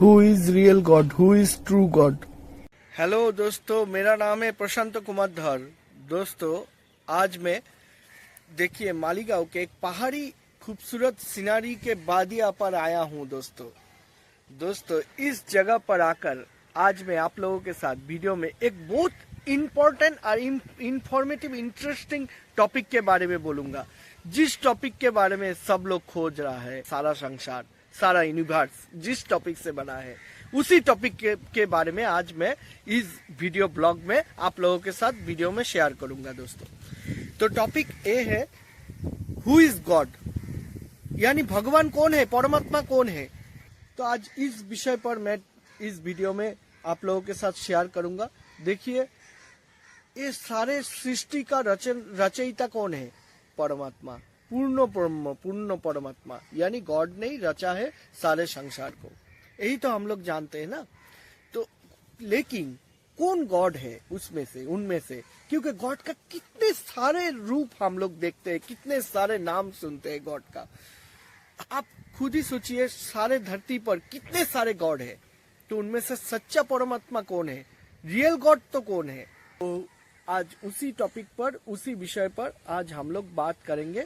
Who is real God? Who is true God? Hello दोस्तों, मेरा नाम है प्रशांत कुमार धर। दोस्तों, आज मैं देखिए मालीगांव के एक पहाड़ी खूबसूरत सिनारी के बादिया पर आया हूँ। दोस्तों इस जगह पर आकर आज मैं आप लोगों के साथ वीडियो में एक बहुत इम्पोर्टेंट और इंफॉर्मेटिव इंटरेस्टिंग टॉपिक के बारे में बोलूंगा, जिस टॉपिक के बारे में सब लोग खोज रहा है। सारा संसार, सारा यूनिवर्स जिस टॉपिक से बना है, उसी टॉपिक के बारे में आज मैं इस वीडियो ब्लॉग में आप लोगों के साथ वीडियो में शेयर करूंगा। दोस्तों तो टॉपिक ए है हु इज गॉड, यानी भगवान कौन है, परमात्मा कौन है। तो आज इस विषय पर मैं इस वीडियो में आप लोगों के साथ शेयर करूंगा। देखिए, ये सारे सृष्टि का रचयिता कौन है? परमात्मा, पूर्ण ब्रह्म, पूर्ण परमात्मा, यानी गॉड ने ही रचा है सारे संसार को। यही तो हम लोग जानते हैं ना। तो लेकिन कौन गॉड है उसमें से, उनमें से? क्योंकि गॉड का कितने सारे रूप हम लोग देखते हैं, कितने सारे नाम सुनते हैं गॉड का। आप खुद ही सोचिए, सारे धरती पर कितने सारे गॉड है, तो उनमें से सच्चा परमात्मा कौन है, रियल गॉड तो कौन है? तो आज उसी टॉपिक पर, उसी विषय पर आज हम लोग बात करेंगे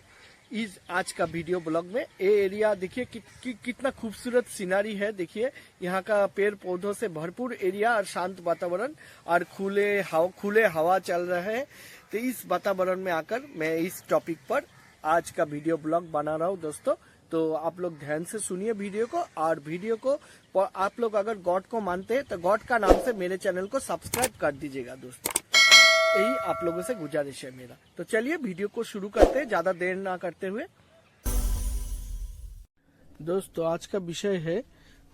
इस आज का वीडियो ब्लॉग में। ये एरिया देखिए कितना खूबसूरत सीनरी है। देखिए यहाँ का पेड़ पौधों से भरपूर एरिया और शांत वातावरण और खुले हवा चल रहे हैं। तो इस वातावरण में आकर मैं इस टॉपिक पर आज का वीडियो ब्लॉग बना रहा हूँ। दोस्तों तो आप लोग ध्यान से सुनिए वीडियो को, और वीडियो को आप लोग अगर गॉड को मानते हैं तो गॉड का नाम से मेरे चैनल को सब्सक्राइब कर दीजिएगा। दोस्तों यही आप लोगों से गुजारिश है मेरा। तो चलिए वीडियो को शुरू करते हैं, ज्यादा देर ना करते हुए। दोस्तों आज का विषय है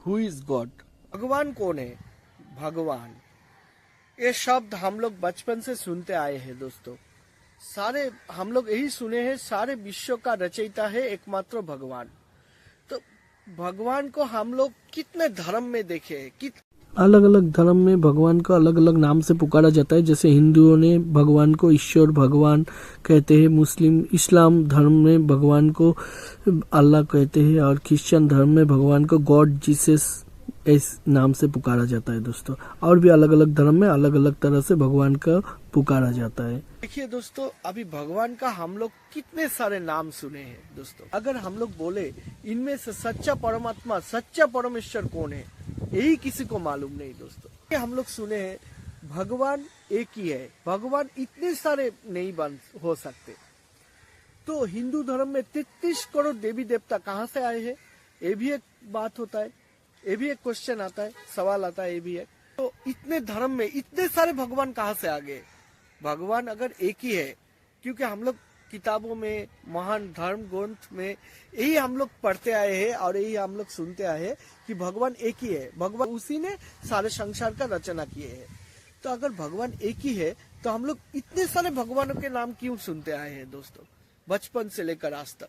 हु इज गॉड, भगवान कौन है। भगवान, ये शब्द हम लोग बचपन से सुनते आए हैं। दोस्तों सारे हम लोग यही सुने हैं, सारे विश्व का रचयिता है एकमात्र भगवान। तो भगवान को हम लोग कितने धर्म में देखे हैं, अलग अलग धर्म में भगवान को अलग अलग नाम से पुकारा जाता है। जैसे हिंदुओं ने भगवान को ईश्वर भगवान कहते हैं, मुस्लिम इस्लाम धर्म में भगवान को अल्लाह कहते हैं, और क्रिश्चियन धर्म में भगवान को गॉड जीसस इस नाम से पुकारा जाता है। दोस्तों और भी अलग अलग धर्म में अलग अलग तरह से भगवान का पुकारा जाता है। देखिए दोस्तों, अभी भगवान का हम लोग कितने सारे नाम सुने हैं। दोस्तों अगर हम लोग बोले इनमें से सच्चा परमात्मा, सच्चा परमेश्वर कौन है, यही किसी को मालूम नहीं। दोस्तों हम लोग सुने हैं भगवान एक ही है, भगवान इतने सारे नहीं बन हो सकते। तो हिंदू धर्म में 33 करोड़ देवी देवता कहाँ से आए हैं, ये भी एक बात होता है, ये भी एक क्वेश्चन आता है, सवाल आता है, ये भी है। तो इतने धर्म में इतने सारे भगवान कहाँ से आ गए? भगवान अगर एक ही है, क्योंकि हम लोग किताबों में, महान धर्म ग्रंथ में यही हम लोग पढ़ते आए हैं और यही हम लोग सुनते आए हैं कि भगवान एक ही है, भगवान उसी ने सारे संसार का रचना किए है। तो अगर भगवान एक ही है तो हम लोग इतने सारे भगवानों के नाम क्यों सुनते आए हैं? दोस्तों बचपन से लेकर आज तक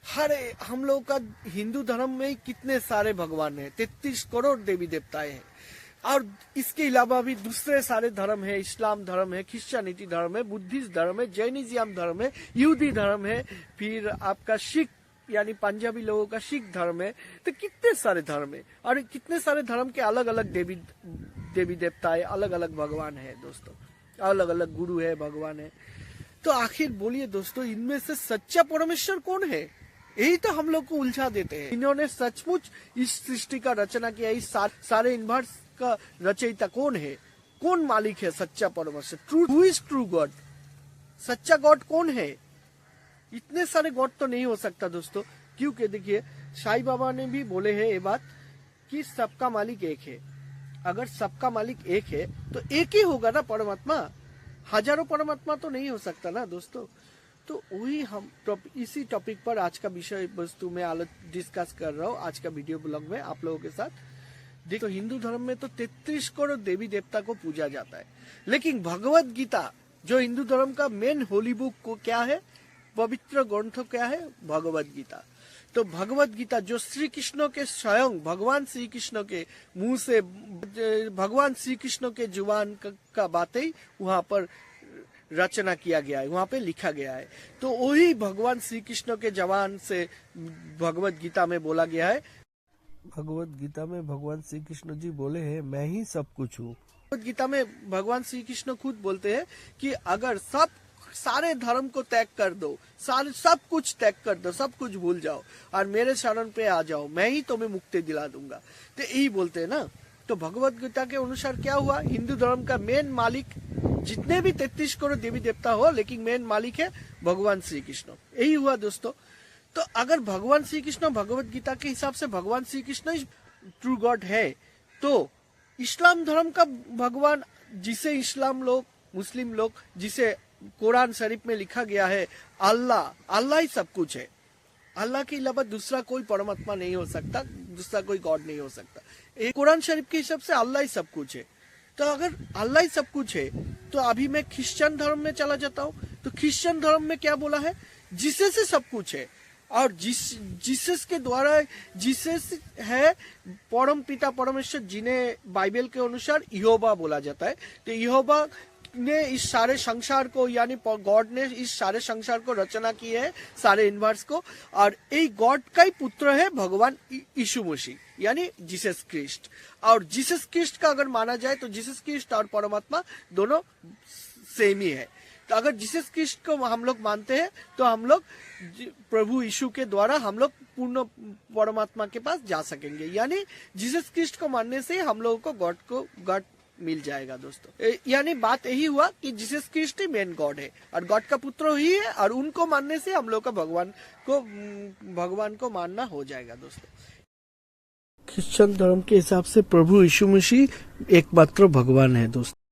हर हम लोग का हिंदू धर्म में ही कितने सारे भगवान है, 33 करोड़ देवी देवताएं हैं। और इसके अलावा भी दूसरे सारे धर्म है, इस्लाम धर्म है, क्रिश्चियनिटी धर्म है, बुद्धिस्ट धर्म है, जैनिज्म धर्म है, यहूदी धर्म है, फिर आपका सिख यानी पंजाबी लोगों का सिख धर्म है। तो कितने सारे धर्म है, और कितने सारे धर्म के अलग अलग देवी देवताएं, अलग अलग भगवान है। दोस्तों अलग अलग गुरु है, भगवान है। तो आखिर बोलिए दोस्तों, इनमें से सच्चा परमेश्वर कौन है? यही तो हम लोग को उलझा देते हैं। इन्होंने सचमुच इस सृष्टि का रचना किया, इस सारे यूनिवर्स का रचयिता कौन है, कौन मालिक है सच्चा परमेश्वर? हु इज ट्रू गॉड, सच्चा गॉड कौन है? इतने सारे गॉड तो नहीं हो सकता दोस्तों, क्योंकि देखिए साईं बाबा ने भी बोले हैं ये बात कि सबका मालिक एक है। अगर सबका मालिक एक है तो एक ही होगा ना परमात्मा, हजारों परमात्मा तो नहीं हो सकता ना। दोस्तों तो वही हम इसी टॉपिक पर आज का विषय वस्तु में डिस्कस कर रहा हूँ आज का वीडियो ब्लॉग में आप लोगों के साथ। देखो हिंदू धर्म में तो 33 करोड़ देवी देवता को पूजा जाता है, लेकिन भगवत गीता जो हिंदू धर्म का मेन होली बुक को क्या है, पवित्र ग्रंथ क्या है, भगवत गीता। तो भगवत गीता जो श्री कृष्ण के स्वयं भगवान श्री कृष्ण के मुंह से, भगवान श्री कृष्ण के जुबान का बातें वहां पर रचना किया गया है, वहां पे लिखा गया है। तो वही भगवान श्री कृष्ण के जबान से भगवत गीता में बोला गया है भगवत गीता में भगवान श्री कृष्ण जी बोले हैं, मैं ही सब कुछ हूँ। भगवत गीता में भगवान श्री कृष्ण खुद बोलते हैं कि अगर सारे धर्म को त्याग कर दो, सारे सब कुछ त्याग कर दो, सब कुछ भूल जाओ और मेरे शरण पे आ जाओ, मैं ही तुम्हें मुक्ति दिला दूंगा। तो यही बोलते हैं ना। तो भगवत गीता के अनुसार क्या हुआ, हिंदू धर्म का मेन मालिक, जितने भी 33 करोड़ देवी देवता हो, लेकिन मेन मालिक है भगवान श्री कृष्ण। यही हुआ दोस्तों। तो अगर भगवान श्री कृष्ण भगवत गीता के हिसाब से भगवान श्री कृष्ण ही ट्रू गॉड है, तो इस्लाम धर्म का भगवान, जिसे इस्लाम लोग, मुस्लिम लोग, जिसे कुरान शरीफ में लिखा गया है अल्लाह ही सब कुछ है, अल्लाह के अलावा दूसरा कोई परमात्मा नहीं हो सकता, दूसरा कोई गॉड नहीं हो सकता। एक कुरान शरीफ के हिसाब से अल्लाह ही सब कुछ है। तो अगर अल्लाह ही सब कुछ है, तो अभी मैं क्रिश्चियन धर्म में चला जाता हूँ, तो क्रिश्चियन धर्म में क्या बोला है, जिसे से सब कुछ है, और जीसस के द्वारा, जीसस है परम पिता परमेश्वर, जिन्हें बाइबल के अनुसार यहोवा बोला जाता है। तो यहोवा ने इस सारे संसार को, यानी गॉड ने इस सारे संसार को रचना की है, सारे यूनिवर्स को, और ये गॉड का ही पुत्र है भगवान यीशु मसीह, यानी जीसस क्रिस्ट। और जीसस क्रिस्ट का अगर माना जाए तो जीसस क्रिस्ट और परमात्मा दोनों सेम ही है। तो अगर जीसस क्रिस्ट को हम लोग मानते हैं, तो हम लोग प्रभु यीशु के द्वारा हम लोग पूर्ण परमात्मा के पास जा सकेंगे। यानी जीसस क्रिस्ट को मानने से हम लोगों को गॉड मिल जाएगा दोस्तों। यानी बात यही हुआ कि जीसस क्रिस्ट ही मेन गॉड है और गॉड का पुत्र ही है, और उनको मानने से हम लोग का भगवान को मानना हो जाएगा दोस्तों। क्रिश्चियन धर्म के हिसाब से प्रभु यीशु मसीह एकमात्र भगवान है दोस्तों।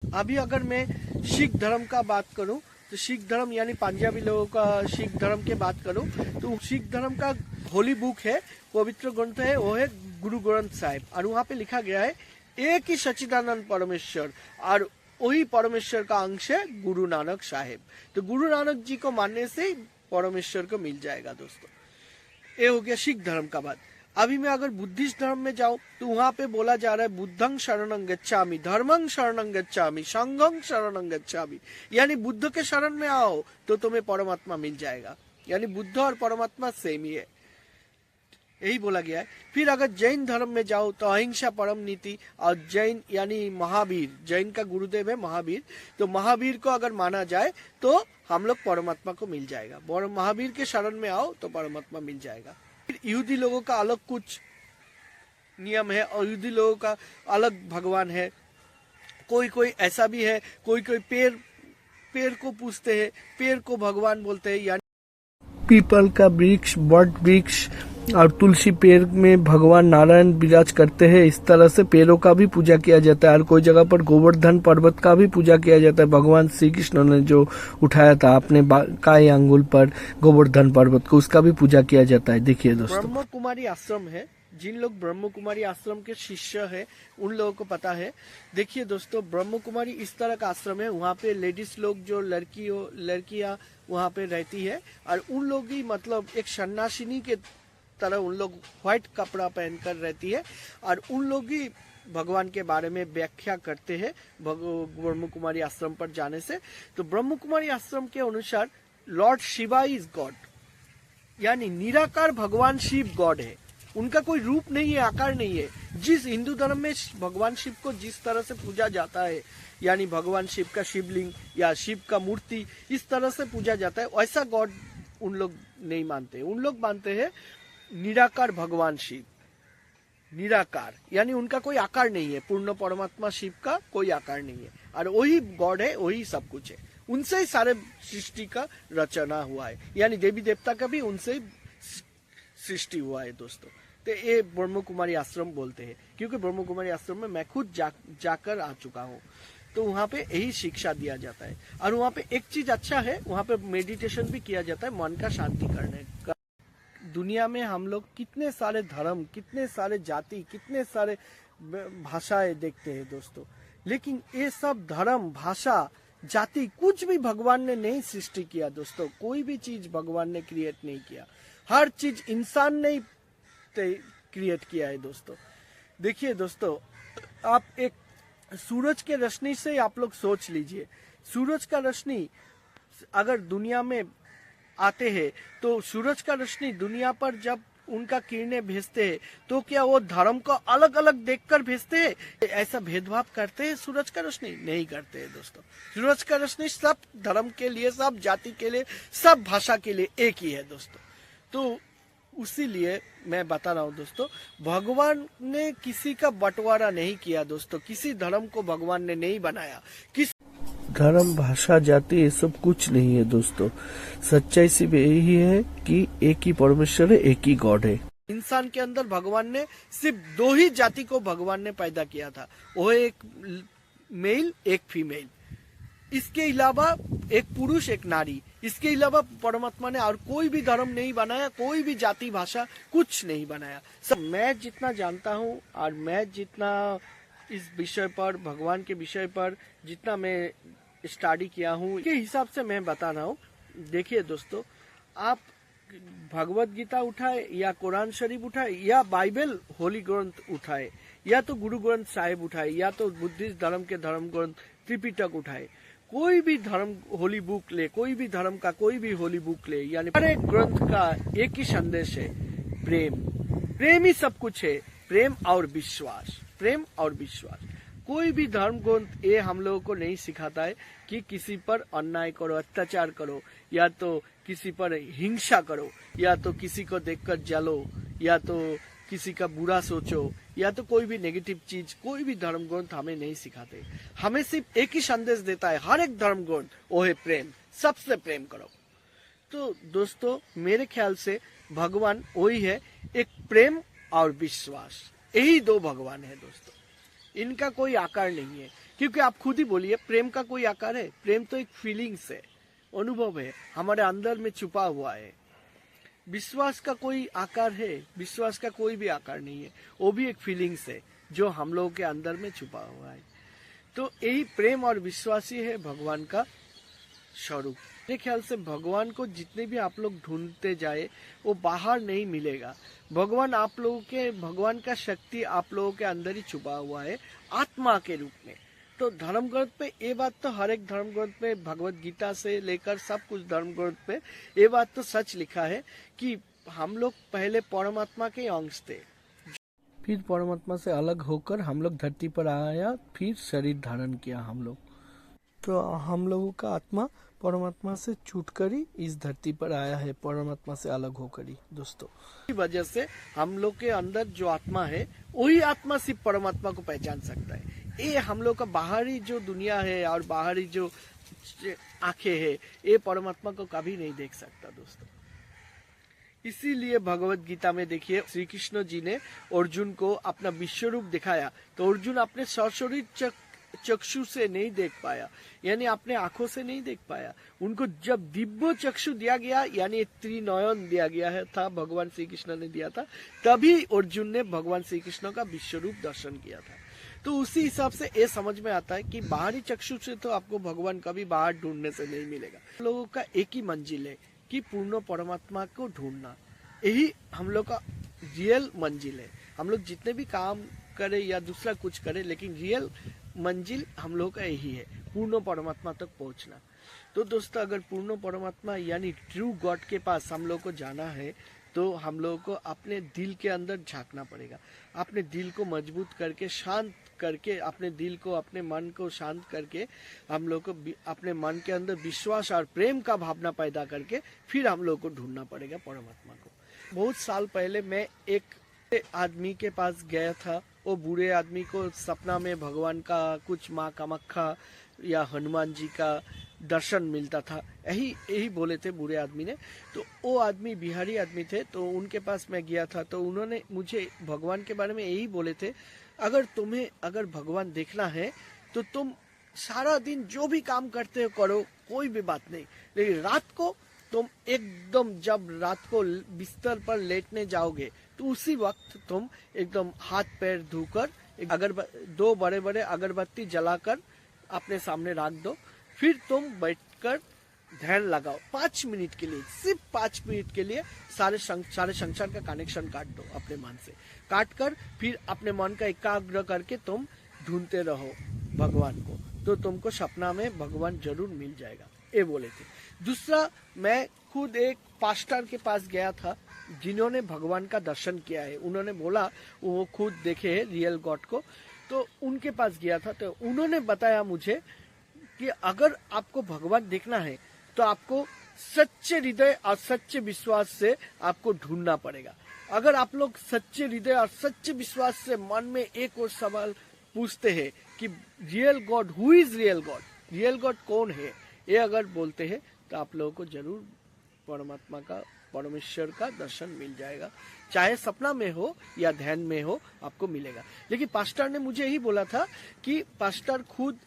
अभी अगर मैं सिख धर्म का बात करूं, तो सिख धर्म यानी पंजाबी लोगों का सिख धर्म के बात करूं, तो सिख धर्म का होली बुक है, पवित्र ग्रंथ है, वो है गुरु ग्रंथ साहिब। और वहाँ पे लिखा गया है एक ही सच्चिदानंद परमेश्वर, और वही परमेश्वर का अंश है गुरु नानक साहिब। तो गुरु नानक जी को मानने से परमेश्वर को मिल जाएगा दोस्तों। ये हो गया सिख धर्म का बात। अभी मैं अगर बुद्धिस्ट धर्म में जाऊं, तो वहां पे बोला जा रहा है बुद्धं शरणं गच्छामि, धर्मं शरणं गच्छामि, संघं शरणं गच्छामि। यानी बुद्ध के शरण में आओ तो तुम्हें परमात्मा मिल जाएगा। यानी बुद्ध और परमात्मा सेम ही है, यही बोला गया है। फिर अगर जैन धर्म में जाओ तो अहिंसा परम नीति, और जैन यानी महावीर, जैन का गुरुदेव है महावीर, तो महावीर को अगर माना जाए तो हम लोग परमात्मा को मिल जाएगा। महावीर के शरण में आओ तो परमात्मा मिल जाएगा। फिर यहूदी लोगों का अलग कुछ नियम है, और यहूदी लोगों का अलग भगवान है। कोई ऐसा भी है, कोई पेड़ को पूजते हैं, पेड़ को भगवान बोलते हैं। यानी पीपल का वृक्ष, बट वृक्ष और तुलसी पेड़ में भगवान नारायण विराज करते हैं। इस तरह से पेड़ों का भी पूजा किया जाता है। और कोई जगह पर गोवर्धन पर्वत का भी पूजा किया जाता है। भगवान श्री कृष्ण ने जो उठाया था अपने काय अंगुल पर गोवर्धन पर्वत को, उसका भी पूजा किया जाता है। देखिए दोस्तों, ब्रह्म कुमारी आश्रम है, जिन लोग ब्रह्म कुमारी आश्रम के शिष्य है उन लोगों को पता है। देखिए दोस्तों, ब्रह्म कुमारी इस तरह का आश्रम है, वहाँ पे लेडीज लोग, जो लड़कियां वहाँ पे रहती है, और उन लोग ही मतलब एक सन्यासिनी के तरह उन लोग व्हाइट कपड़ा पहनकर रहती है, और उन लोग ही भगवान के बारे में व्याख्या करते हैं ब्रह्म कुमारी आश्रम पर जाने से। तो ब्रह्म कुमारी आश्रम के अनुसार लॉर्ड शिवा इज गॉड, यानी निराकार भगवान शिव गॉड है। उनका कोई रूप नहीं है, आकार नहीं है। जिस हिंदू धर्म में भगवान शिव को जिस तरह से पूजा जाता है, यानी भगवान शिव का शिवलिंग या शिव का मूर्ति इस तरह से पूजा जाता है, वैसा गॉड उन लोग नहीं मानते। उन लोग मानते हैं निराकार भगवान शिव, निराकार यानी उनका कोई आकार नहीं है। पूर्ण परमात्मा शिव का कोई आकार नहीं है, और वही गॉड है, वही सब कुछ है। उनसे ही सारे सृष्टि का रचना हुआ है, यानी देवी देवता का भी उनसे ही सृष्टि हुआ है दोस्तों। तो ये ब्रह्म कुमारी आश्रम बोलते हैं, क्योंकि ब्रह्म कुमारी आश्रम में मैं खुद जाकर आ चुका हूँ। तो वहाँ पे यही शिक्षा दिया जाता है। और वहाँ पे एक चीज अच्छा है, वहाँ पे मेडिटेशन भी किया जाता है मन का शांति करने का। दुनिया में हम लोग कितने सारे धर्म, कितने सारे जाति, कितने सारे भाषाएं देखते हैं दोस्तों, लेकिन ये सब धर्म, भाषा, जाति कुछ भी भगवान ने नहीं सृष्टि किया दोस्तों। कोई भी चीज भगवान ने क्रिएट नहीं किया, हर चीज इंसान ने ही क्रिएट किया है दोस्तों। देखिए दोस्तों, आप एक सूरज के रोशनी से आप लोग सोच लीजिए, सूरज का रोशनी अगर दुनिया में आते हैं तो सूरज का रोशनी दुनिया पर जब उनका किरणें भेजते हैं, तो क्या वो धर्म को अलग अलग देखकर भेजते हैं? ऐसा भेदभाव करते हैं सूरज का रोशनी? नहीं करते हैं दोस्तों। सूरज का रोशनी सब धर्म के लिए, सब जाति के लिए, सब भाषा के लिए एक ही है दोस्तों। तो उसीलिए मैं बता रहा हूँ दोस्तों, भगवान ने किसी का बंटवारा नहीं किया दोस्तों, किसी धर्म को भगवान ने नहीं बनाया। किस धर्म, भाषा, जाति ये सब कुछ नहीं है दोस्तों। सच्चाई सिर्फ यही है कि एक ही परमेश्वर है, एक ही गॉड है। इंसान के अंदर भगवान ने सिर्फ दो ही जाति को भगवान ने पैदा किया था, वो एक मेल एक फीमेल। इसके अलावा एक पुरुष एक नारी, इसके अलावा परमात्मा ने और कोई भी धर्म नहीं बनाया, कोई भी जाति भाषा कुछ नहीं बनाया। सब मैं जितना जानता हूँ और मैं जितना इस विषय पर, भगवान के विषय पर जितना मैं स्टडी किया हूँ, के हिसाब से मैं बता रहा हूँ। देखिए दोस्तों, आप भगवत गीता उठाए या कुरान शरीफ उठाए या बाइबल होली ग्रंथ उठाए या तो गुरु ग्रंथ साहिब उठाए या तो बुद्धिस्ट धर्म के धर्म ग्रंथ त्रिपिटक उठाए, कोई भी धर्म होली बुक ले, कोई भी धर्म का कोई भी होली बुक ले, यानी हर एक ग्रंथ का एक ही संदेश है, प्रेम। प्रेम ही सब कुछ है, प्रेम और विश्वास, प्रेम और विश्वास। कोई भी धर्म ग्रंथ ये हम लोगों को नहीं सिखाता है कि किसी पर अन्याय करो, अत्याचार करो, या तो किसी पर हिंसा करो, या तो किसी को देखकर जलो, या तो किसी का बुरा सोचो, या तो कोई भी नेगेटिव चीज, कोई भी धर्म ग्रंथ हमें नहीं सिखाते। हमें सिर्फ एक ही संदेश देता है हर एक धर्म ग्रंथ, वो है प्रेम, सबसे प्रेम करो। तो दोस्तों मेरे ख्याल से भगवान वही है, एक प्रेम और विश्वास, यही दो भगवान है दोस्तों। इनका कोई आकार नहीं है, क्योंकि आप खुद ही बोलिए, प्रेम का कोई आकार है? प्रेम तो एक फीलिंग्स है, अनुभव है, हमारे अंदर में छुपा हुआ है। विश्वास का कोई आकार है? विश्वास का कोई भी आकार नहीं है, वो भी एक फीलिंग्स है जो हम लोगों के अंदर में छुपा हुआ है। तो यही प्रेम और विश्वास ही है भगवान का स्वरूप। मेरे ख्याल से भगवान को जितने भी आप लोग ढूंढते जाए, वो बाहर नहीं मिलेगा। भगवान आप लोगों के, भगवान का शक्ति आप लोगों के अंदर ही छुपा हुआ है, आत्मा के रूप में। तो धर्म ग्रंथ पे ये बात तो हर एक धर्म ग्रंथ में, भगवत गीता से लेकर सब कुछ धर्म ग्रंथ पे ये बात तो सच लिखा है कि हम लोग पहले परमात्मा के अंश थे, फिर परमात्मा से अलग होकर हम लोग धरती पर आया, फिर शरीर धारण किया हम लोग। तो हम लोगों का आत्मा परमात्मा से छूटकर ही इस धरती पर आया है, परमात्मा से अलग होकर ही दोस्तों। इसी वजह से हम लोग के अंदर जो आत्मा है, वही आत्मा सिर्फ परमात्मा को पहचान सकता है। ये हम लोग का बाहरी जो दुनिया है और बाहरी जो आंखें है, ये परमात्मा को कभी नहीं देख सकता दोस्तों। इसीलिए भगवत गीता में देखिए, श्री कृष्ण जी ने अर्जुन को अपना विश्व रूप दिखाया, तो अर्जुन अपने सशरीर चक्षु से नहीं देख पाया, यानी अपने आंखों से नहीं देख पाया। उनको जब दिव्य चक्षु दिया गया, यानी त्रिनयन दिया गया है था, भगवान श्री कृष्ण ने दिया था, तभी अर्जुन ने भगवान श्री कृष्ण का विश्व रूप दर्शन किया था। तो उसी हिसाब से ये समझ में आता है कि बाहरी चक्षु से तो आपको भगवान कभी बाहर ढूंढने से नहीं मिलेगा। लोगों का एक ही मंजिल है कि पूर्ण परमात्मा को ढूंढना, यही हम लोग का रियल मंजिल है। हम लोग जितने भी काम करें या दूसरा कुछ करें, लेकिन रियल मंजिल हम लोग का यही है, पूर्ण परमात्मा तक पहुंचना। तो दोस्तों, अगर पूर्ण परमात्मा यानी ट्रू गॉड के पास हम लोग को जाना है, तो हम लोगों को अपने दिल के अंदर झांकना पड़ेगा। अपने दिल को मजबूत करके, शांत करके, अपने दिल को, अपने मन को शांत करके, हम लोग को अपने मन के अंदर विश्वास और प्रेम का भावना पैदा करके फिर हम लोग को ढूंढना पड़ेगा परमात्मा को। बहुत साल पहले मैं एक आदमी के पास गया था। वो बूढ़े आदमी को सपना में भगवान का, कुछ माँ कामाख्या या हनुमान जी का दर्शन मिलता था, यही बोले थे बूढ़े आदमी ने। तो वो आदमी बिहारी आदमी थे, तो उनके पास मैं गया था, तो उन्होंने मुझे भगवान के बारे में यही बोले थे, अगर भगवान देखना है तो तुम सारा दिन जो भी काम करते हो करो, कोई भी बात नहीं, लेकिन रात को तुम एकदम, जब रात को बिस्तर पर लेटने जाओगे, तो उसी वक्त तुम एकदम हाथ पैर धोकर, दो बड़े बड़े अगरबत्ती जलाकर अपने सामने रख दो, फिर तुम बैठकर ध्यान लगाओ 5 मिनट के लिए, सिर्फ 5 मिनट के लिए सारे संसार का कनेक्शन काट दो अपने मन से। काट कर फिर अपने मन का एकाग्र करके तुम ढूंढते रहो भगवान को, तो तुमको सपना में भगवान जरूर मिल जाएगा, ये बोले थे। दूसरा, मैं खुद एक पास्टर के पास गया था, जिन्होंने भगवान का दर्शन किया है, उन्होंने बोला वो खुद देखे है रियल गॉड को, तो उनके पास गया था, तो उन्होंने बताया मुझे कि अगर आपको भगवान देखना है तो आपको सच्चे हृदय और सच्चे विश्वास से आपको ढूंढना पड़ेगा। अगर आप लोग सच्चे हृदय और सच्चे विश्वास से मन में एक और सवाल पूछते हैं कि real God, who is real God, real God कौन है, ये अगर बोलते हैं तो आप लोगों को जरूर परमात्मा का, परमेश्वर का दर्शन मिल जाएगा। चाहे सपना में हो या ध्यान में हो, आपको मिलेगा। लेकिन पास्टर ने मुझे यही बोला था कि पास्टर खुद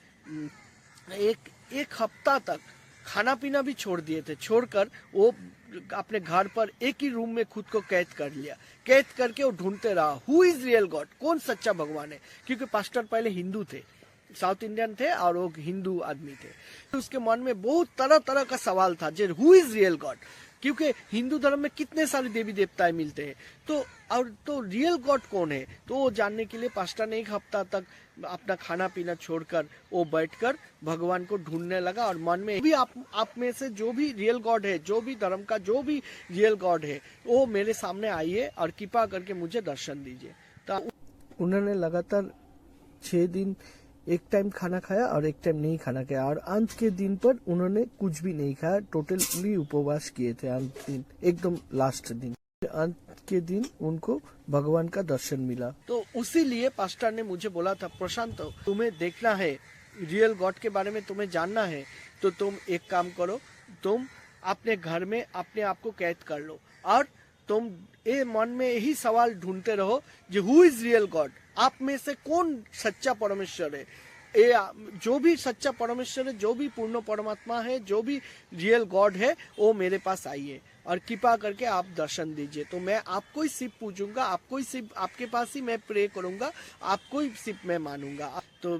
एक हफ्ता तक खाना पीना भी छोड़ दिए थे, छोड़कर वो अपने घर पर एक ही रूम में खुद को कैद कर लिया। कैद करके वो ढूंढते रहा हु इज रियल गॉड, कौन सच्चा भगवान है। क्योंकि पास्टर पहले हिंदू थे, साउथ इंडियन थे और वो हिंदू आदमी थे, तो उसके मन में बहुत तरह तरह का सवाल था जे हु इज रियल गॉड। क्योंकि हिंदू धर्म में कितने सारे देवी देवताएं मिलते हैं, तो रियल गॉड कौन है, तो वो जानने के लिए पास्टर ने एक हफ्ता तक अपना खाना पीना छोड़कर वो बैठकर भगवान को ढूंढने लगा। और मन में भी आप में से जो भी रियल गॉड है, जो भी धर्म का जो भी रियल गॉड है, वो मेरे सामने आइए और कृपा करके मुझे दर्शन दीजिए। तो उन्होंने लगातार 6 दिन एक टाइम खाना खाया और एक टाइम नहीं खाना खाया, और अंत के दिन पर उन्होंने कुछ भी नहीं खाया, टोटली उपवास किए थे। अंत दिन एकदम लास्ट दिन, अंत के दिन उनको भगवान का दर्शन मिला। तो उसी लिए पास्टर ने मुझे बोला था, प्रशांत तुम्हें देखना है, रियल गॉड के बारे में तुम्हें जानना है, तो तुम एक काम करो, तुम अपने घर में अपने आप को कैद कर लो और तुम ये मन में यही सवाल ढूंढते रहो जो हु इज रियल गॉड, आप में से कौन सच्चा परमेश्वर है। जो भी सच्चा परमेश्वर है, जो भी पूर्ण परमात्मा है, जो भी रियल गॉड है, वो मेरे पास आइए और कृपा करके आप दर्शन दीजिए। तो मैं आपको ही सिर्फ पूछूंगा, आपको ही सिर्फ, आपके पास ही मैं प्रे करूंगा, आपको ही सिर्फ मैं मानूंगा। तो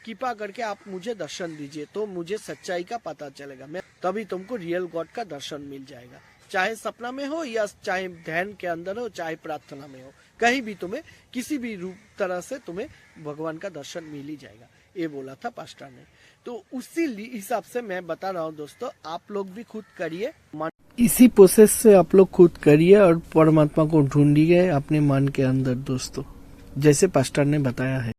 कृपा करके आप मुझे दर्शन दीजिए, तो मुझे सच्चाई का पता चलेगा, मैं तभी तुमको रियल गॉड का दर्शन मिल जाएगा। चाहे सपना में हो या चाहे ध्यान के अंदर हो, चाहे प्रार्थना में हो, कहीं भी तुम्हें किसी भी रूप तरह से तुम्हें भगवान का दर्शन मिल ही जाएगा, ये बोला था पास्टर ने। तो उसी हिसाब से मैं बता रहा हूँ दोस्तों, आप लोग भी खुद करिए, इसी प्रोसेस से आप लोग खुद करिए और परमात्मा को ढूंढिए अपने मन के अंदर दोस्तों, जैसे पास्टर ने बताया है।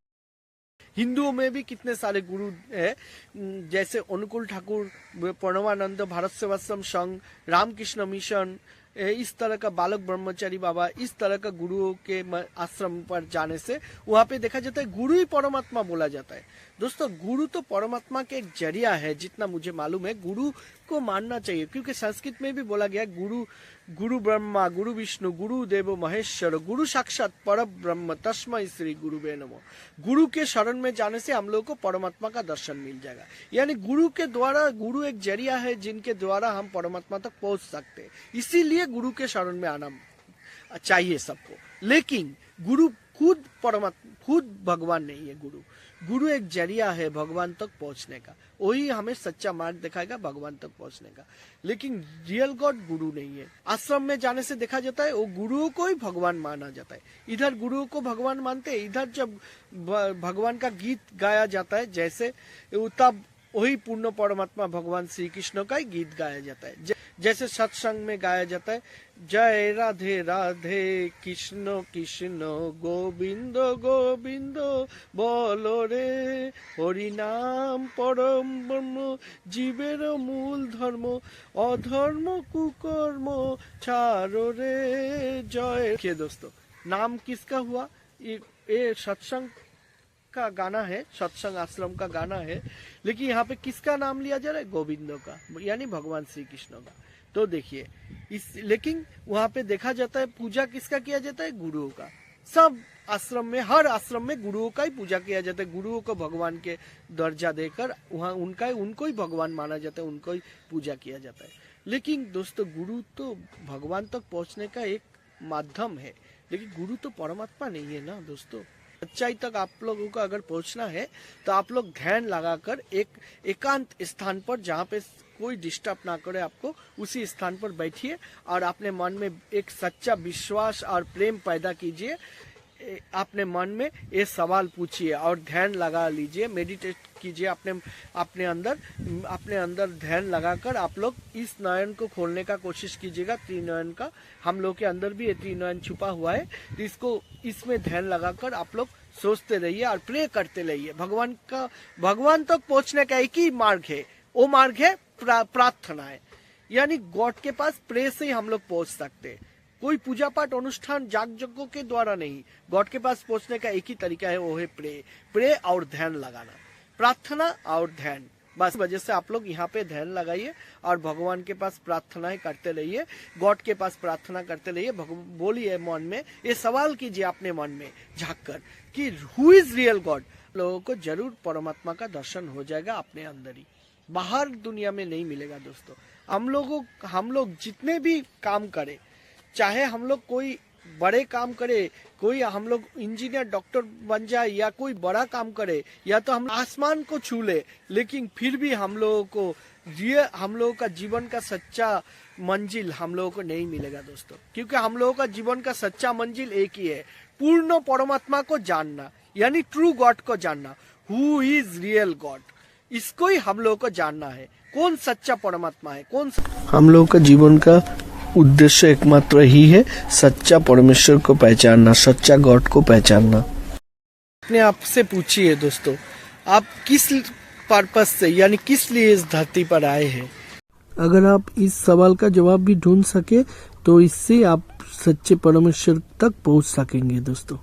हिंदुओं में भी कितने सारे गुरु हैं, जैसे अनुकूल ठाकुर, प्रणवानंद, भारत सेवाश्रम संघ, रामकृष्ण मिशन, इस तरह का बालक ब्रह्मचारी बाबा, इस तरह का गुरुओं के आश्रम पर जाने से वहां पे देखा जाता है गुरु ही परमात्मा बोला जाता है। दोस्तों गुरु तो परमात्मा के एक जरिया है, जितना मुझे मालूम है गुरु को मानना चाहिए, क्योंकि संस्कृत में भी बोला गया गुरु गुरु ब्रह्मा गुरु विष्णु गुरु देवो महेश्वर गुरु साक्षात पर ब्रह्म तस्मै श्री गुरुवे नमो। गुरु के शरण में जाने से हम लोग को परमात्मा का दर्शन मिल जाएगा। यानी गुरु के द्वारा, गुरु एक जरिया है जिनके द्वारा हम परमात्मा तक पहुंच सकते हैं, इसीलिए गुरु के शरण में आना चाहिए सबको। लेकिन गुरु खुद परमात्मा, खुद भगवान नहीं है। गुरु एक जरिया है भगवान तक पहुंचने का, वही हमें सच्चा मार्ग दिखाएगा भगवान तक पहुंचने का। लेकिन रियल गॉड गुरु नहीं है। आश्रम में जाने से देखा जाता है वो गुरुओं को ही भगवान माना जाता है। इधर गुरुओं को भगवान मानते हैं, इधर जब भगवान का गीत गाया जाता है जैसे, तब वही पूर्ण परमात्मा भगवान श्री कृष्ण का ही गीत गाया जाता है। जैसे सत्संग में गाया जाता है, जय राधे राधे कृष्ण कृष्ण गोविंद गोविंद बोलो रे, हरि नाम परम ब्रह्म जीवेर मूल धर्म, अधर्म कुकर्म छाड़ो रे जय। देखिए दोस्तों, नाम किसका हुआ? ये सत्संग का गाना है, सत्संग आश्रम का गाना है, लेकिन यहाँ पे किसका नाम लिया जा रहा है? गोविंदो का, यानी भगवान श्री कृष्ण का। तो देखिए लेकिन वहाँ पे देखा जाता है पूजा किसका किया जाता है? गुरुओं का। सब आश्रम में, हर आश्रम में गुरुओं का ही पूजा किया जाता है। गुरुओं को भगवान के दर्जा देकर वहाँ उनको ही भगवान माना जाता है, उनको ही पूजा किया जाता है। लेकिन दोस्तों गुरु तो भगवान तक पहुँचने का एक माध्यम है, लेकिन गुरु तो परमात्मा नहीं है ना दोस्तों। सच्चाई तक आप लोगों को अगर पहुंचना है तो आप लोग ध्यान लगाकर एक एकांत स्थान पर, जहाँ पे कोई डिस्टर्ब ना करे आपको, उसी स्थान पर बैठिए और अपने मन में एक सच्चा विश्वास और प्रेम पैदा कीजिए। अपने मन में ये सवाल पूछिए और ध्यान लगा लीजिए, मेडिटेट कीजिए अपने अंदर ध्यान लगाकर आप लोग इस नयन को खोलने का कोशिश कीजिएगा। त्रिनयन का हम लोग के अंदर भी ये त्रिनयन छुपा हुआ है, तो इसमें ध्यान लगाकर आप लोग सोचते रहिए और प्रे करते रहिए। भगवान तक पहुंचने का एक ही मार्ग है, वो मार्ग है प्रार्थना है। यानी गॉड के पास प्रे से ही हम लोग पहुंच सकते हैं, कोई पूजा पाठ अनुष्ठान जाग यज्ञों के द्वारा नहीं। गॉड के पास पहुंचने का एक ही तरीका है, वो है प्रे और ध्यान लगाना, प्रार्थना और ध्यान। बस वजह से आप लोग यहाँ पे ध्यान लगाइए और भगवान के पास प्रार्थनाएं करते रहिए, गॉड के पास प्रार्थना करते रहिए। बोलिए मन में, ये सवाल कीजिए अपने मन में झांक कर कि हु इज रियल गॉड। लोगों को जरूर परमात्मा का दर्शन हो जाएगा अपने अंदर ही, बाहर दुनिया में नहीं मिलेगा दोस्तों। हम लोग जितने भी काम करें, चाहे हम लोग कोई बड़े काम करे, कोई हम लोग इंजीनियर डॉक्टर बन जाए या कोई बड़ा काम करे, या तो हम आसमान को छू ले, लेकिन फिर भी हम लोगों का जीवन का सच्चा मंजिल हम लोगों को नहीं मिलेगा दोस्तों। क्योंकि हम लोगों का जीवन का सच्चा मंजिल एक ही है, पूर्ण परमात्मा को जानना, यानी ट्रू गॉड को जानना। हु इज रियल गॉड, इसको ही हम लोगों को जानना है, कौन सच्चा परमात्मा है, हम लोगों का जीवन का उद्देश्य एकमात्र ही है सच्चा परमेश्वर को पहचानना, सच्चा गॉड को पहचानना। अपने आप से पूछिए दोस्तों, आप किस पर्पस से यानी किस लिए इस धरती पर आए हैं। अगर आप इस सवाल का जवाब भी ढूंढ सके तो इससे आप सच्चे परमेश्वर तक पहुंच सकेंगे दोस्तों।